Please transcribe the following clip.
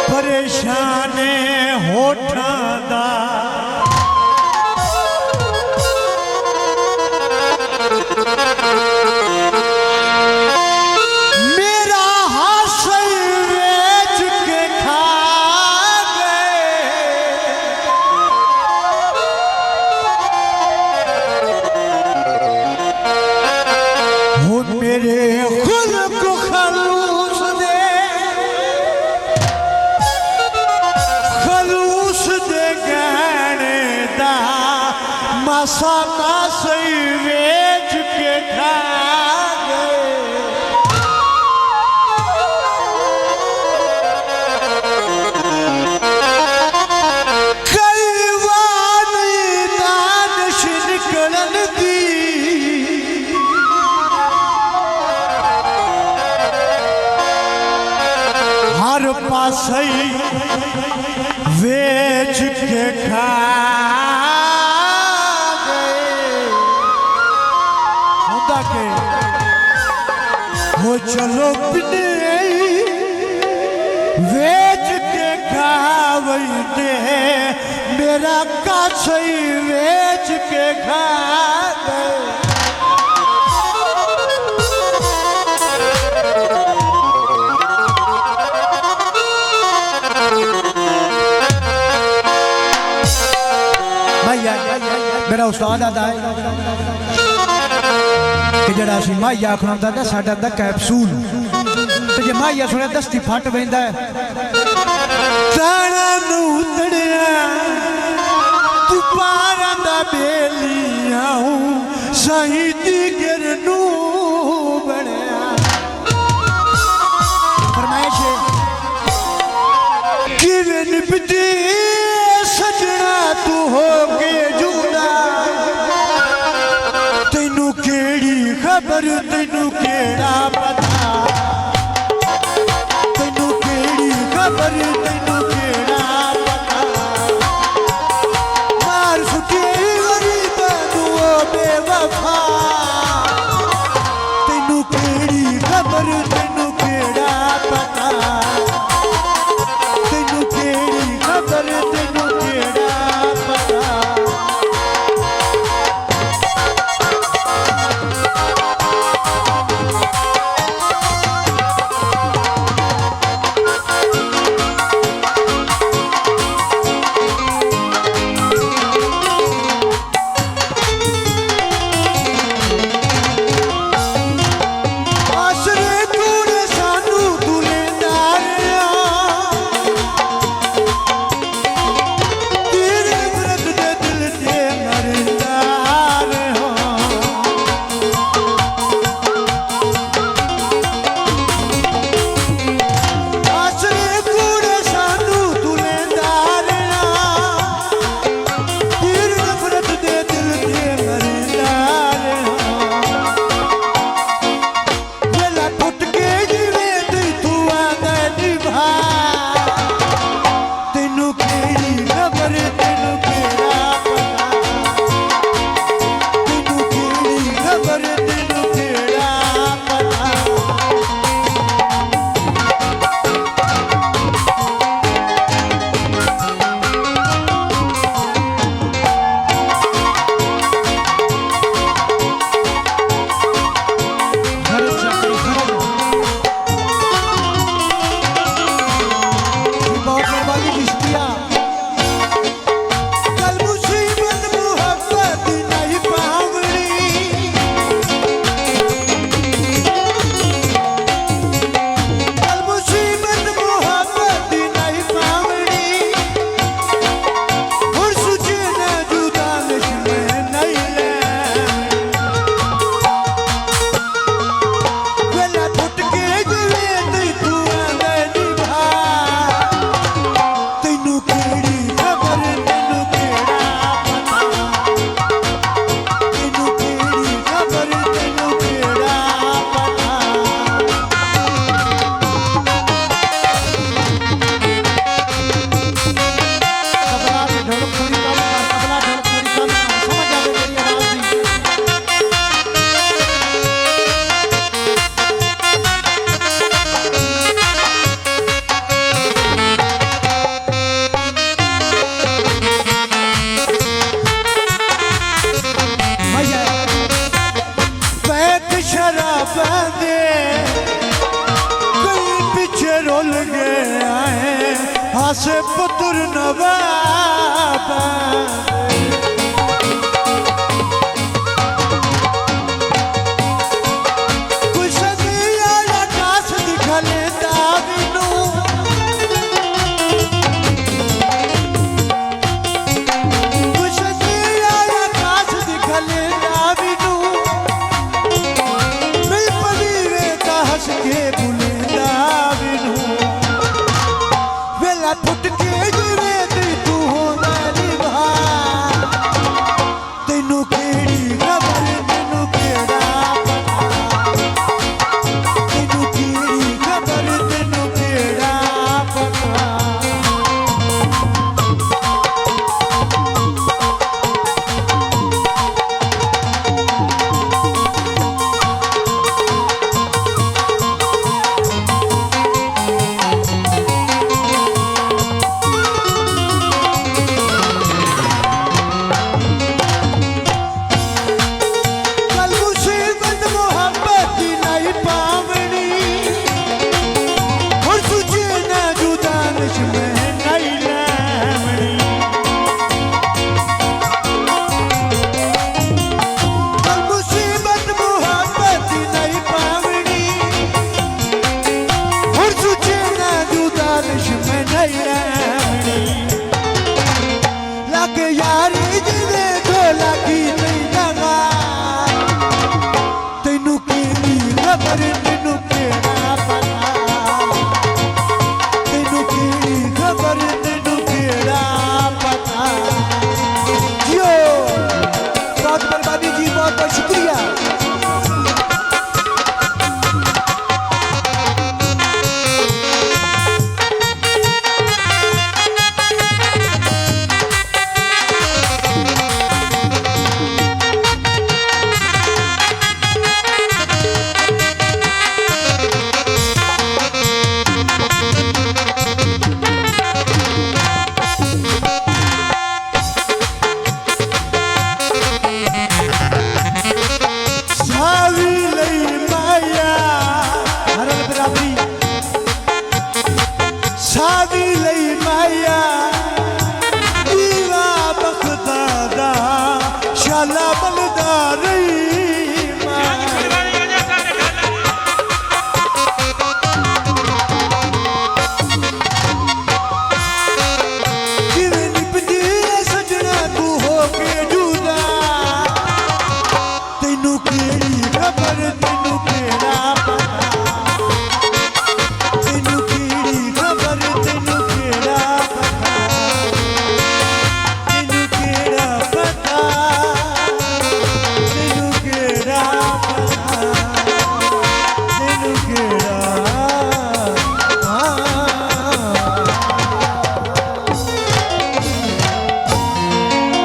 परेशान होठा दा मेरा हासिल बेच के खा गए वो मेरे खुद को खलूस दे गहने दा मासा मासी बेच के खा गए कई वाली दानिश निकलन दी हर पासे बेच के खा गए होता के हो चलो बिने बेच के खावई दे मेरा काछई बेच के खा गए मेरा उस्ताद आता है कि जरा असी माइया आखना होंदा साडा दा कैप्सूल ते जे माइया सुने दस्ती फट पैंदा है ताना नू तड़िया तू पारा दा बेलिया हूं सही दी गिर नू बनया फरमाइश किवें निपटी सजना तू हो के खबर तेनू केड़ा पता तेनू केड़ी खबर तेनू केड़ा पता मार सुटी गरीब तू बेवफा तेनू केड़ी खबर तेनू केड़ा पता तेनू केड़ी खबर तेनू केड़ा पता हासे पुत्र नवाब कुछ दिया आकाश दिखले दाविनू कुछ दिया आकाश दिखले दाविनू मिल पड़ी वे हंस के बुले दाविनू वेला फुट के जिवे तू होना निभा तेनू केड़ी खबर तेनू केड़ा पता तेनू केड़ी खबर तेनू केड़ा पता लागे यारी जिवे ढोला की नहीं लगा तेनू की खबर